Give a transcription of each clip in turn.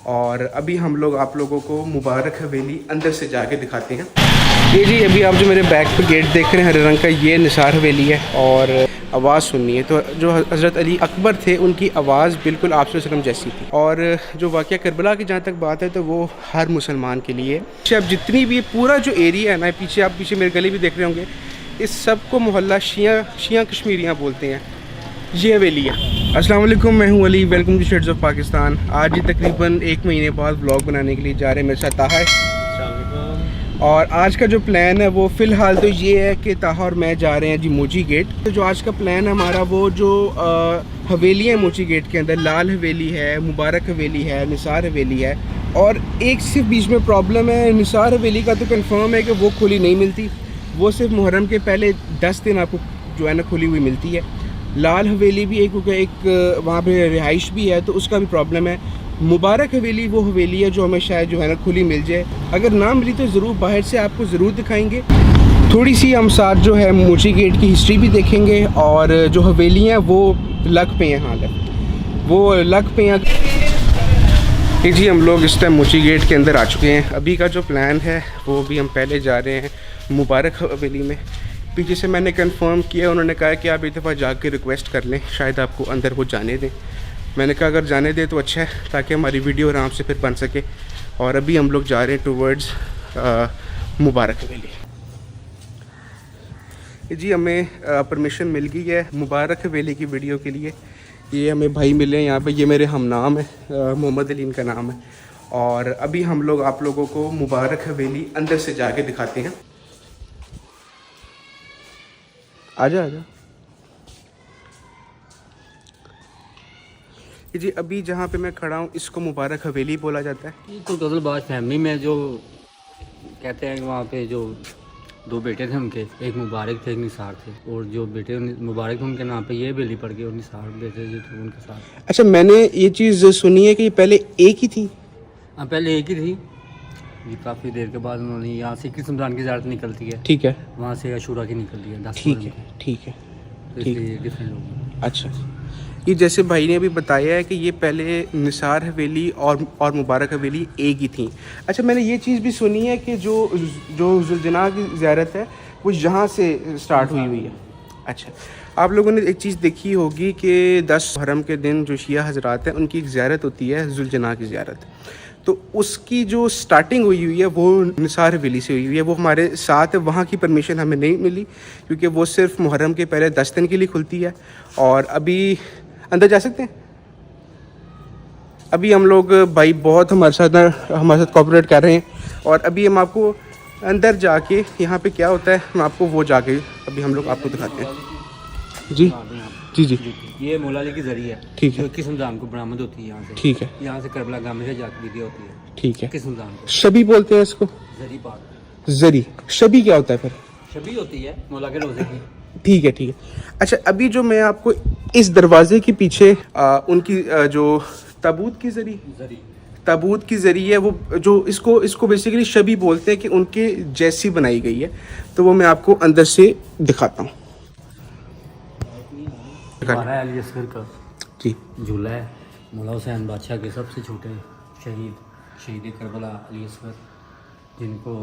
और अभी हम लोग आप लोगों को मुबारक हवेली अंदर से जाके दिखाते हैं। ये जी अभी आप जो मेरे बैक पे गेट देख रहे हैं हरे रंग का, ये निसार हवेली है। और आवाज़ सुननी है तो जो हज़रत अली अकबर थे उनकी आवाज़ बिल्कुल आप वसल्लम जैसी थी। और जो वाक़या करबला की जहाँ तक बात है तो वो हर मुसलमान के लिए पीछे अब जितनी भी पूरा जो एरिया है ना, पीछे आप पीछे मेरे गली भी देख रहे होंगे, इस सब को मोहल्ला शिया कश्मीरियाँ बोलते हैं। ये हवेली है। अस्सलाम वालेकुम, मैं हूँ Ali, welcome to shades of Pakistan. आज ही तकरीबन 1 महीने बाद व्लॉग बनाने के लिए जा रहे हैं। मेरे साथ ताहा है और आज का जो प्लान है वो फ़िलहाल तो ये है कि ताहा और मैं जा रहे हैं जी मोची गेट। तो जो आज का प्लान है हमारा, वो जो हवेली है मोची गेट के अंदर, लाल हवेली है, मुबारक हवेली है, निसार हवेली है। और एक सिर्फ बीच में प्रॉब्लम है, निसार हवेली का तो कंफर्म है कि वो खुली नहीं मिलती, वो सिर्फ मुहर्रम के पहले 10 दिन आपको जो है ना खुली हुई मिलती है। लाल हवेली भी एक वहाँ पे रिहाइश भी है तो उसका भी प्रॉब्लम है। मुबारक हवेली वो हवेली है जो हमें शायद जो है ना खुली मिल जाए, अगर ना मिली तो ज़रूर बाहर से आपको ज़रूर दिखाएंगे। थोड़ी सी हम साथ जो है मोची गेट की हिस्ट्री भी देखेंगे और जो हवेली हैं वो लग पे हैं, हालत वो लग पे हैं। जी हम लोग इस टाइम मोची गेट के अंदर आ चुके हैं। अभी का जो प्लान है वो भी हम पहले जा रहे हैं मुबारक हवेली में। पीछे से मैंने कंफर्म किया, उन्होंने कहा कि आप एक दफ़ा जाके रिक्वेस्ट कर लें, शायद आपको अंदर वो जाने दें। मैंने कहा अगर जाने दें तो अच्छा है, ताकि हमारी वीडियो आराम से फिर बन सके। और अभी हम लोग जा रहे हैं टूवर्ड्स मुबारक हवेली। जी हमें परमिशन मिल गई है मुबारक हवेली की वीडियो के लिए। ये हमें भाई मिले हैं यहाँ पे, ये मेरे हम नाम है, मोहम्मद अली इनका नाम है। और अभी हम लोग आप लोगों को मुबारक हवेली अंदर से जाके दिखाते हैं। आजा आजा जी। अभी जहाँ पे मैं खड़ा हूँ इसको मुबारक हवेली बोला जाता है। ये तो गजलबाज फैमिली में जो कहते हैं कि वहाँ पे जो 2 बेटे थे उनके, एक मुबारक थे एक निसार थे, और जो बेटे मुबारक थे उनके नाम पे ये हवेली पड़ गई और निसार बेटे जो थे उनके साथ। अच्छा, मैंने ये चीज़ सुनी है कि पहले एक ही थी। हाँ पहले एक ही थी जी, काफ़ी देर के बाद उन्होंने यहाँ से किस रमज़ान की ज़्यारत निकलती है, ठीक है, वहाँ से अशूरा की निकलती है 10 ठीक है, ठीक है, तो इसलिए डिफरेंट लोग। अच्छा। ये जैसे भाई ने अभी बताया है कि ये पहले निसार हवेली और मुबारक हवेली एक ही थी। अच्छा, मैंने ये चीज़ भी सुनी है कि जो जुलजना की ज़ियारत है वो यहाँ से स्टार्ट हुई है। अच्छा, आप लोगों ने एक चीज़ देखी होगी कि 10 मुहर्रम के दिन जो शिया हजरात हैं उनकी एक ज़ियारत होती है, जुलजना की ज़ियारत। तो उसकी जो स्टार्टिंग हुई है वो निसार हवेली से हुई है। वो हमारे साथ है, वहाँ की परमिशन हमें नहीं मिली क्योंकि वो सिर्फ मुहर्रम के पहले 10 दिन के लिए खुलती है। और अभी अंदर जा सकते हैं। अभी हम लोग भाई बहुत हमारे साथ कोऑपरेट कर रहे हैं और अभी हम आपको अंदर जाके यहाँ पे क्या होता है हम आपको वो जाके अभी हम लोग आपको दिखाते हैं। जी जी जी, ये मौला अली की जरी है, ठीक है, जो किस रमज़ान को बरामद होती है यहाँ से, ठीक है, यहाँ से करबला गाँव में जाके वीडियो होती है, ठीक है। किस रमज़ान को शबी बोलते हैं इसको, जरी पाक जरी। शबी क्या होता है फिर? शबी होती है मौला के रोज़े की। ठीक है, ठीक है। अच्छा, अभी जो मैं आपको इस दरवाजे के पीछे उनकी जो ताबूत की जरी है, वो जो इसको बेसिकली शबी बोलते हैं कि उनके जैसी बनाई गई है। तो वो मैं आपको अंदर से दिखाता हूँ। हमारा अली असगर का जी झूला है, मौला हुसैन बादशाह के सबसे छोटे शहीद करबला अली असगर, जिनको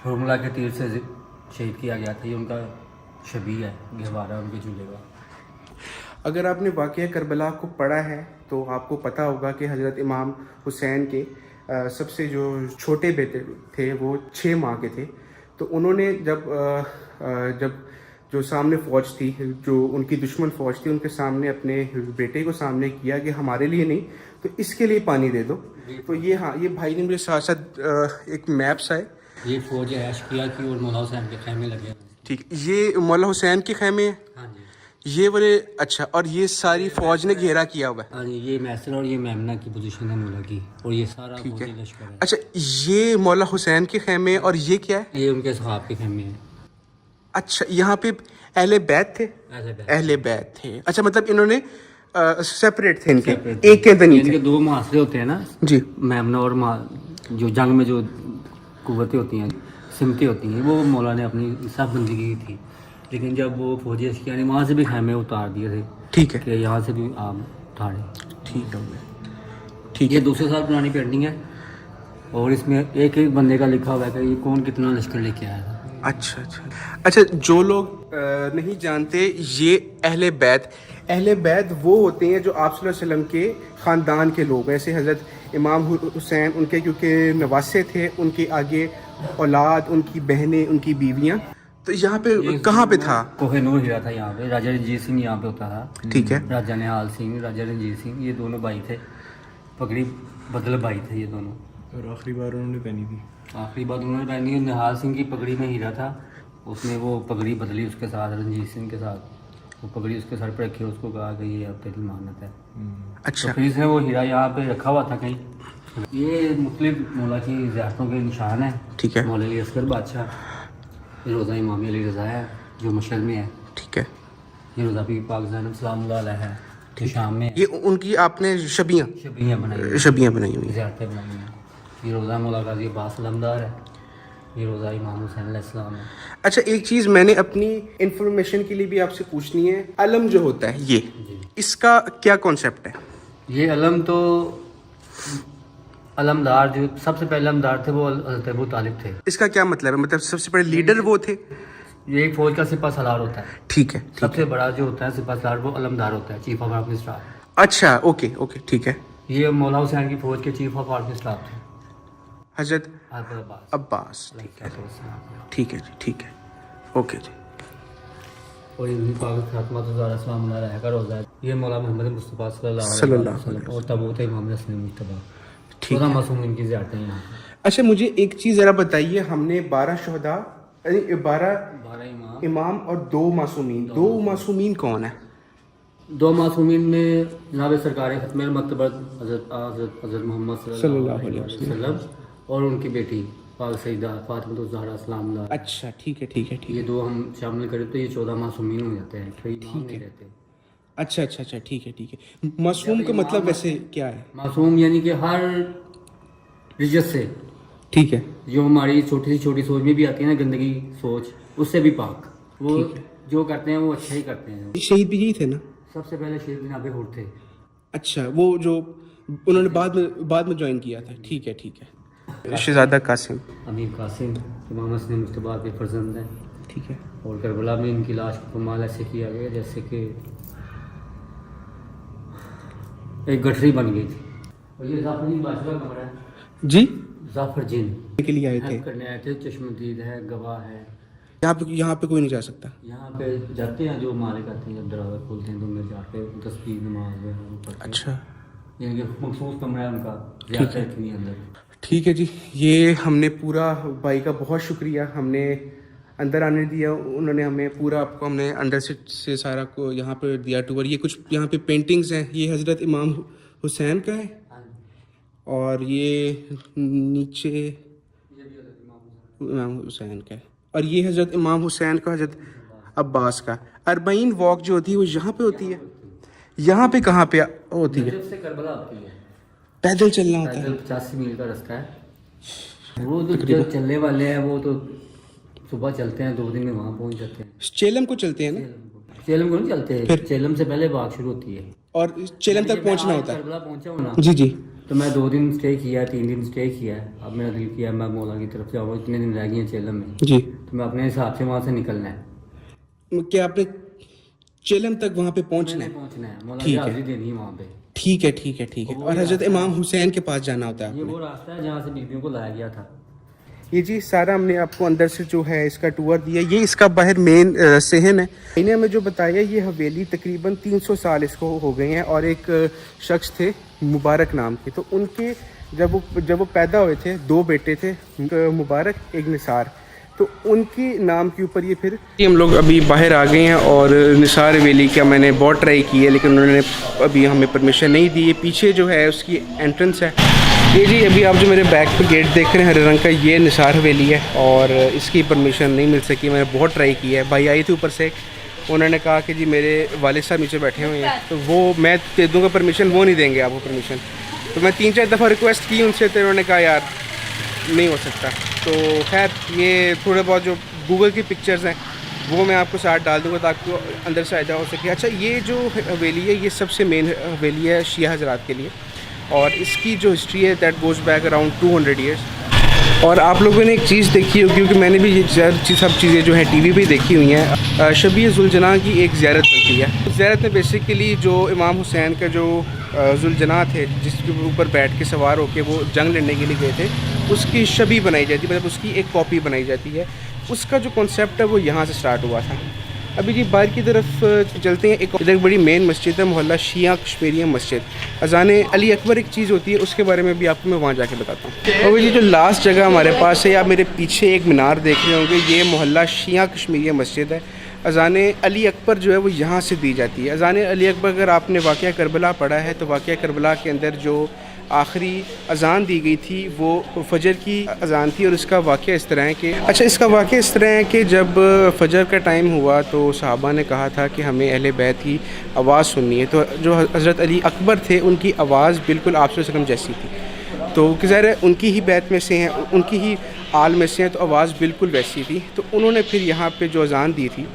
फॉर्मूला के तीर से शहीद किया गया था, ये उनका शबी है, गहवारा उनके झूले का। अगर आपने वाक़या करबला को पढ़ा है तो आपको पता होगा कि हज़रत इमाम हुसैन के सबसे जो छोटे बेटे थे वो 6 माह के थे। तो उन्होंने जब जो सामने फ़ौज थी, जो उनकी दुश्मन फ़ौज थी, उनके सामने अपने बेटे को सामने किया कि हमारे लिए नहीं तो इसके लिए पानी दे दो। तो ये हाँ, ये भाई ने मेरे साथ साथ एक मैप्स है। ये फौज है अशकिया की और मौला हुसैन के खैमे लगे। ठीक, ये मौला हुसैन के खैमे हैं। हाँ जी, ये वाले। अच्छा, और ये सारी फौज ने घेरा किया हुआ है। हाँ जी, ये मैसर और ये मेमना की पोजीशन है मौला की, और ये सारा ठीक है। लश्कर है। अच्छा, ये मौला हुसैन के खैमे और ये क्या है? ये उनके सहाब के खैमे हैं। अच्छा, यहाँ पे अहले बैत थे। अहले बैत थे। अच्छा, मतलब इन्होंने सेपरेट थे इनके, एक के अंदर नहीं थे। इनके 2 मुहासरे होते हैं ना जी, मेमना और जो जंग में जो कुव्वतें होती हैं, सिमतें होती हैं, वो मौला ने अपनी सब बंदी की थी। लेकिन जब वो फौजी अशकिया ने वहाँ से भी खैमे उतार दिए थे, ठीक है, कि यहाँ से भी आप उठाड़े। ठीक है, ठीक ये है। 200 साल पुरानी पेंटिंग है और इसमें एक एक बंदे का लिखा हुआ है कि ये कौन कितना लश्कर लेके आया था। अच्छा अच्छा अच्छा, जो लोग नहीं जानते, ये अहले बैत वो होते हैं जो आप सल्लल्लाहु अलैहि वसल्लम के ख़ानदान के लोग, ऐसे हज़रत इमाम हुसैन, उनके क्योंकि नवासे थे, उनके आगे औलाद, उनकी बहनें, उनकी बीवियाँ। तो यहाँ पे कहाँ पे था? कोहिनूर हीरा था यहाँ पे, राजा रंजीत सिंह यहाँ पे होता था। ठीक है। राजा निहाल सिंह, राजा रंजीत सिंह, ये दोनों भाई थे, पगड़ी बदल भाई थे ये दोनों। और आखिरी बार उन्होंने पहनी थी। आखिरी बात उन्होंने पहनी है, निहाल सिंह की पगड़ी में हीरा था, उसने वो पगड़ी बदली उसके साथ, रंजीत सिंह के साथ वो पगड़ी उसके सर पर रखी, उसको कहा कि ये अब तेरी मानत है। अच्छा। तो फिर इसने वो हीरा यहाँ पे रखा हुआ था कहीं। ये मुख्तलिफ मौला की ज़ियारतों के निशान है। ठीक है। मौला अली असगर बादशाह, ये रोज़ा इमाम अली रज़ा है जो मशहद में है। ठीक है। ये रोज़ा भी पाक ज़ैनब सलामुल्लाह अलैहा है जो शाम में ये उनकी आपने शबियाँ शबियाँ बनाई हुई हुई हैं। ज़ियारतें बनाई हुई हैं। ये रोज़ा मौला गाज़ी अब्बास अलमदार है, ये रोज़ा इमाम हुसैन अलैहिस्सलाम है। अच्छा, एक चीज़ मैंने अपनी इंफॉर्मेशन के लिए भी आपसे पूछनी है, अलम जो होता है ये, इसका क्या कॉन्सेप्ट है? ये अलम तो अलमदार जो सबसे पहले अलमदार थे वो हज़रत अबू तालिब थे। इसका क्या मतलब है? मतलब सबसे बड़े लीडर वो थे? ये एक फौज का सिपा सलार होता है। ठीक है। सबसे बड़ा जो होता है सिपा सलार वो अलमदार होता है, चीफ ऑफ आर्मी स्टाफ। अच्छा, ओके ओके, ठीक है। ये मौला हुसैन की फौज के चीफ ऑफ आर्मी स्टाफ थे, हजरत अब्बास अब्बास। अलैहिस्सलाम। ठीक है जी, ठीक है, ओके जी। और ये पाक फातिमा सलाम अलैहा का रोज़ा है। ये मौला मोहम्मद मुस्तफ़ा सल्लल्लाहु अलैहि सल्लल्लाहु वसल्लम और तबूत इमाम हसन मुस्तफ़ा, ठीक 14 मासूम इनकी ज़ियारतें हैं यहाँ पे। अच्छा, मुझे एक चीज़ ज़रा बताइए, हमने 12 शहदा, 12 12 इमाम और 2 मासूमीन, 2 मासूमीन कौन है? 2 मासूमीन में जनाब सरकार खत्म मकतबत हज़रत मोहम्मद सल्लल्लाहु अलैहि वसल्लम और उनकी बेटी पाक सईदा फातिमा ज़हरा सलाम अलैहा। अच्छा, ठीक है ठीक है ठीक ये है। 2 हम शामिल करें तो ये 14 मासूमीन हो जाते हैं। ठीक है। अच्छा अच्छा अच्छा, ठीक है ठीक है। मासूम का मतलब वैसे क्या है? मासूम यानी कि हर रिजत से, ठीक है। जो हमारी छोटी से छोटी सोच में भी आती है ना गंदगी सोच, उससे भी पाक। वो जो करते हैं वो अच्छा ही करते हैं। शहीद भी यही थे ना? सबसे पहले शहीद जनाब हुर थे। अच्छा, वो जो उन्होंने बाद में ज्वाइन किया था। ठीक है ठीक है। शहजादा कासिम। अमीर कासिम इमाम हसन मुस्तफ़ा के फर्जंद हैं। ठीक है। और करबला में इनकी लाश को कमाल ऐसे किया गया जैसे कि एक गठरी बन गई थी। और ये जाफर जिन बादशाह का कमरा है जी, जाफर जिन के लिए आए थे, हेल्प करने आए थे, चश्मदीद है, गवाह है। यहाँ पे कोई नहीं जा सकता। यहाँ पे जाते हैं जो मालिक आते हैं, जब दरवाज़ा खोलते हैं तो अंदर जाके तस्बीह नमाज है वो पढ़ते हैं। अच्छा, यानी कि मखसूस कमरा है उनका, ज़्यादा रखनी है अंदर। ठीक है जी। ये हमने पूरा, भाई का बहुत शुक्रिया, हमने अंदर आने दिया, उन्होंने हमें पूरा, आपको हमने अंदर से सारा को यहाँ पे दिया टूर। ये कुछ यहाँ पे पेंटिंग्स हैं, ये हज़रत इमाम हुसैन का है और ये नीचे इमाम हुसैन का है और ये हज़रत इमाम हुसैन का, हज़रत अब्बास का। अरबईन वॉक जो होती है वो यहाँ पे होती है। यहाँ पे कहाँ पे होती है? से करबला आती है, पैदल चलना होता है। पैदल 85 मील का रास्ता है। वो तो जो चलने वाले हैं वो तो सुबह चलते हैं, 2 दिन में वहाँ पहुँच जाते हैं। चेलम को चलते हैं ना? चेलम को नहीं चलते, चेलम से पहले वाक शुरू होती है और चेलम तक पहुँचना होता है। करबला पहुँचा हूँ ना, जी जी। तो मैं 2 दिन स्टे किया, 3 दिन स्टे किया है। अब मेरा दिल किया मैं मौला की तरफ जाऊँ, इतने दिन रह गए हैं चेलम में, जी। तो मैं अपने हिसाब से वहाँ से निकलना है। क्या आपने चेलम तक वहाँ पे पहुँचना है? पहुँचना है, मौला ठीक की है। हाजिरी देनी है वहाँ पे। ठीक है ठीक है ठीक है। और हज़रत इमाम हुसैन के पास जाना होता है ये आपने। वो रास्ता है जहाँ से बीबियों को लाया गया था। ये जी सारा हमने आपको अंदर से जो है इसका टूर दिया। ये इसका बाहर मेन सहन है। इन्हें हमें जो बताया, ये हवेली तकरीबन 300 साल इसको हो गए हैं और एक शख्स थे मुबारक नाम के, तो उनके जब वो पैदा हुए थे 2 बेटे थे, मुबारक एक निसार, तो उनके नाम के ऊपर ये फिर हम लोग अभी बाहर आ गए हैं। और निसार हवेली का मैंने बहुत ट्राई की है लेकिन उन्होंने अभी हमें परमिशन नहीं दी। ये पीछे जो है उसकी एंट्रेंस है। ये जी अभी आप जो मेरे बैक पे गेट देख रहे हैं हरे रंग का, ये निसार हवेली है और इसकी परमिशन नहीं मिल सकी। मैंने बहुत ट्राई की है। भाई आए थे ऊपर से, उन्होंने कहा कि जी मेरे वालिद साहब नीचे बैठे हुए हैं, तो वो मैं दे दूँगा परमिशन, वो नहीं देंगे आपको परमिशन। तो मैं 3-4 दफ़ा रिक्वेस्ट की उनसे, तो उन्होंने कहा यार नहीं हो सकता। तो खैर ये थोड़े बहुत जो गूगल की पिक्चर्स हैं वो मैं आपको साथ डाल दूँगा ताकि अंदर से आइडिया हो सके। अच्छा, ये जो हवेली है ये सबसे मेन हवेली है शिया हजरात के लिए और इसकी जो हिस्ट्री है that goes back around 200 years. और आप लोगों ने एक चीज़ देखी होगी, क्योंकि मैंने भी ये सब चीज़ें जो हैं टीवी पे देखी हुई हैं। शबीह ज़ुलजना की एक ज़ियारत बनती है। ज़ियारत में बेसिकली जो इमाम हुसैन का जो ज़ुलजना थे, जिसके ऊपर बैठ के सवार होकर वो जंग लड़ने के लिए गए थे, उसकी शबीह बनाई जाती है, मतलब उसकी एक कॉपी बनाई जाती है। उसका जो कॉन्सेप्ट है वो यहाँ से स्टार्ट हुआ था। अभी जी बाहर की तरफ चलते हैं। इधर बड़ी मेन मस्जिद है, मोहल्ला शिया कश्मीरिया मस्जिद। अज़ान अली अकबर एक चीज़ होती है, उसके बारे में भी आपको मैं वहाँ जाके बताता हूँ। और ये जो लास्ट जगह हमारे पास है, आप मेरे पीछे एक मीनार देख रहे होंगे, ये मोहल्ला शिया कश्मीरिया मस्जिद है। अज़ान अली अकबर जो है वो यहाँ से दी जाती है। अज़ान अली अकबर, अगर आपने वाक़या करबला पढ़ा है तो वाक़या करबला के अंदर जो आखिरी अज़ान दी गई थी वो फ़जर की अज़ान थी। और इसका वाक़या इस तरह है कि इसका वाक़या इस तरह है कि जब फ़जर का टाइम हुआ तो सहाबा ने कहा था कि हमें अहले बैत की आवाज़ सुननी है। तो जो हज़रत अली अकबर थे उनकी आवाज़ बिल्कुल आप सल्लल्लाहु अलैहि वसल्लम जैसी थी। तो ज़ाहिर है उनकी ही बैत में से हैं, उनकी ही आल में से हैं, तो आवाज़ बिल्कुल वैसी थी। तो उन्होंने फिर यहाँ पर जो अज़ान दी थी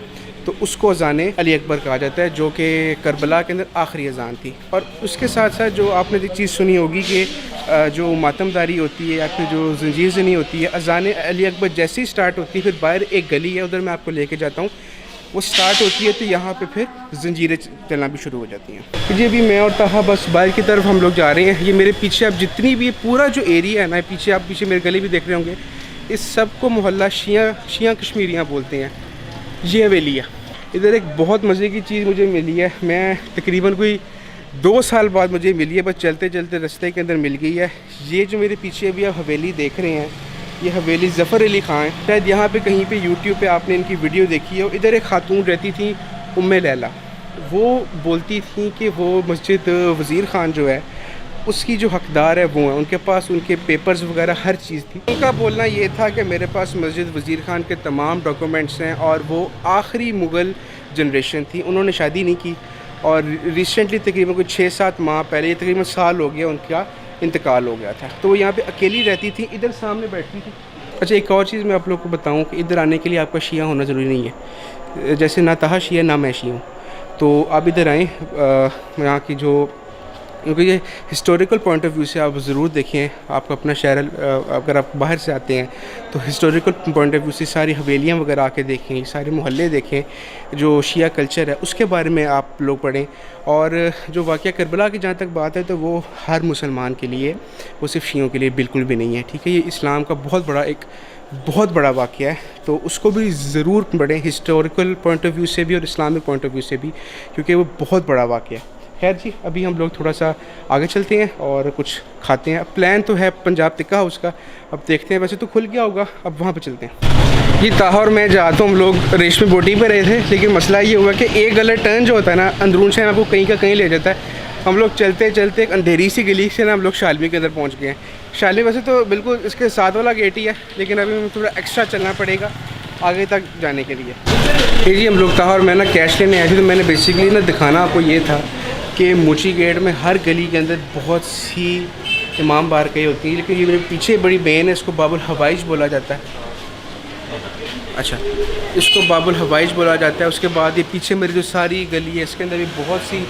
तो उसको अज़ान अली अकबर कहा जाता है, जो कि करबला के अंदर आखिरी अज़ान थी। और उसके साथ साथ जो आपने एक चीज़ सुनी होगी कि जो मातमदारी होती है या फिर जो ज़ंजीर ज़नी होती है, अज़ान अली अकबर जैसे ही स्टार्ट होती है, फिर बाहर एक गली है, उधर मैं आपको लेके जाता हूँ, वो स्टार्ट होती है तो यहाँ पे फिर ज़ंजीरें चलना भी शुरू हो जाती हैं। जी अभी मैं और ताहा बस बाहर की तरफ हम लोग जा रहे हैं। ये मेरे पीछे अब जितनी भी पूरा जो एरिया है ना, पीछे आप पीछे मेरे गली भी देख रहे होंगे, इस सब को मोहल्ला शिया कश्मीरियाँ बोलते हैं। ये हवेली है। इधर एक बहुत मज़े की चीज़ मुझे मिली है, मैं तकरीबन कोई 2 साल बाद मुझे मिली है, बस चलते चलते रास्ते के अंदर मिल गई है। ये जो मेरे पीछे अभी आप हवेली देख रहे हैं, ये हवेली ज़फ़र अली ख़ान है। शायद यहाँ पे कहीं पे यूट्यूब पे आपने इनकी वीडियो देखी है। इधर एक खातून रहती थी उम्मे लैला, वो बोलती थी कि वो मस्जिद वज़ीर ख़ान जो है उसकी जो हकदार है वो है, उनके पास उनके पेपर्स वगैरह हर चीज़ थी। उनका बोलना ये था कि मेरे पास मस्जिद वज़ीर ख़ान के तमाम डॉक्यूमेंट्स हैं और वो आखिरी मुग़ल जनरेशन थी। उन्होंने शादी नहीं की और रिसेंटली तकरीबन कोई 6-7 माह पहले, तकरीबन साल हो गया, उनका इंतकाल हो गया था। तो वो यहाँ पे अकेली रहती थी, इधर सामने बैठती थी। अच्छा एक और चीज़ मैं आप लोग को बताऊँ कि इधर आने के लिए आपका शिया होना ज़रूरी नहीं है। जैसे ना ताहा शिया ना मैं शिया हूँ, तो आप इधर आएँ। यहाँ की जो, क्योंकि ये हिस्टोरिकल पॉइंट ऑफ व्यू से आप ज़रूर देखें, आपका अपना शहर, अगर आप बाहर से आते हैं तो हिस्टोरिकल पॉइंट ऑफ व्यू से सारी हवेलियाँ वगैरह आके देखें, सारे मोहल्ले देखें, जो शिया कल्चर है उसके बारे में आप लोग पढ़ें। और जो वाक़या करबला की जहाँ तक बात है तो वो हर मुसलमान के लिए, वो सिर्फ शियों के लिए बिल्कुल भी नहीं है, ठीक है। ये इस्लाम का बहुत बड़ा वाक़या है, तो उसको भी ज़रूर पढ़ें, हिस्टोरिकल पॉइंट ऑफ व्यू से भी और इस्लामिक पॉइंट ऑफ व्यू से भी, क्योंकि वो बहुत बड़ा वाक़या है। खैर जी अभी हम लोग थोड़ा सा आगे चलते हैं और कुछ खाते हैं। प्लान तो है पंजाब टिक्का हाउस का, अब देखते हैं, वैसे तो खुल गया होगा, अब वहाँ पे चलते हैं। ये ताहा और मैं जाता हूँ, हम लोग रेशमी बोटी पे रहे थे, लेकिन मसला ये हुआ कि एक गलत टर्न जो होता है ना अंदरून से आपको कहीं का कहीं ले जाता है। हम लोग चलते चलते एक अंधेरी सी गली से ना हम लोग शालमी के अंदर पहुँच गए हैं। शालमी वैसे तो बिल्कुल इसके साथ वाला गेट ही है, लेकिन अभी हमें थोड़ा एक्स्ट्रा चलना पड़ेगा आगे तक जाने के लिए। जी हम लोग ताहा और मैं ना कैश लेने आए थे, तो मैंने बेसिकली ना दिखाना आपको ये था कि मूची गेट में हर गली के अंदर बहुत सी इमाम बारगाहें होती हैं, लेकिन ये मेरे पीछे बड़ी बेन है, इसको बाबुल हवाइज बोला जाता है। अच्छा, इसको बाबुल हवाइज बोला जाता है। उसके बाद ये पीछे मेरी जो सारी गली है इसके अंदर भी बहुत सी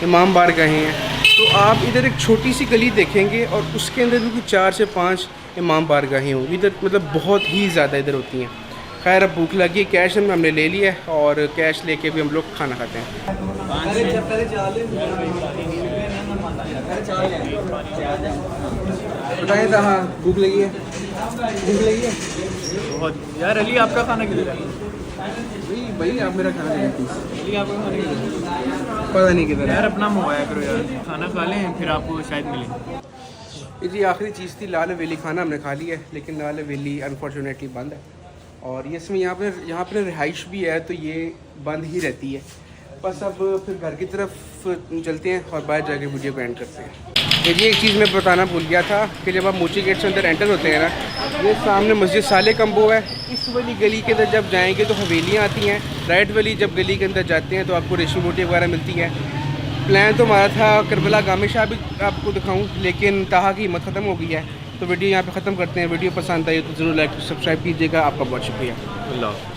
इमाम बारगाहें हैं। तो आप इधर एक छोटी सी गली देखेंगे और उसके अंदर भी 4 से 5 इमाम बारगाहें होंगी। इधर मतलब बहुत ही ज़्यादा इधर होती हैं। खैर अब भूख लगी, कैश हमने ले लिया है और कैश लेके भी हम लोग खाना खाते हैं। बताएं तो, हाँ भूख लगी है, बहुत यार। अली आपका खाना किधर है? भाई आप मेरा खाना नहीं अली आपका खाना किधर है? पता नहीं किधर यार अपना मुँह करो यार, खाना खा लें फिर आपको शायद मिले। जी आखिरी चीज़ थी लाल हवेली, खाना हमने खा लिया है, लेकिन लाल हवेली अनफॉर्चुनेटली बंद है। और ये इसमें यहाँ पर रिहाइश भी है, तो ये बंद ही रहती है। बस अब फिर घर की तरफ चलते हैं और बाहर जाके वीडियो को एंड करते हैं। ये एक चीज़ मैं बताना भूल गया था कि जब आप मूची गेट से अंदर एंटर होते हैं ना, ये सामने मस्जिद साले कम्बो है। इस वाली गली के अंदर जब जाएंगे तो हवेलियाँ आती हैं। राइट वाली जब गली के अंदर जाते हैं तो आपको रेशमी बोटी वगैरह मिलती है। प्लान तो हमारा था करबला गामे शाह भी आपको दिखाऊँ, लेकिन ताहा की हिम्मत ख़त्म हो गई है, तो वीडियो यहाँ पे ख़त्म करते हैं। वीडियो पसंद आई तो ज़रूर लाइक सब्सक्राइब कीजिएगा। आपका बहुत शुक्रिया। अल्लाह।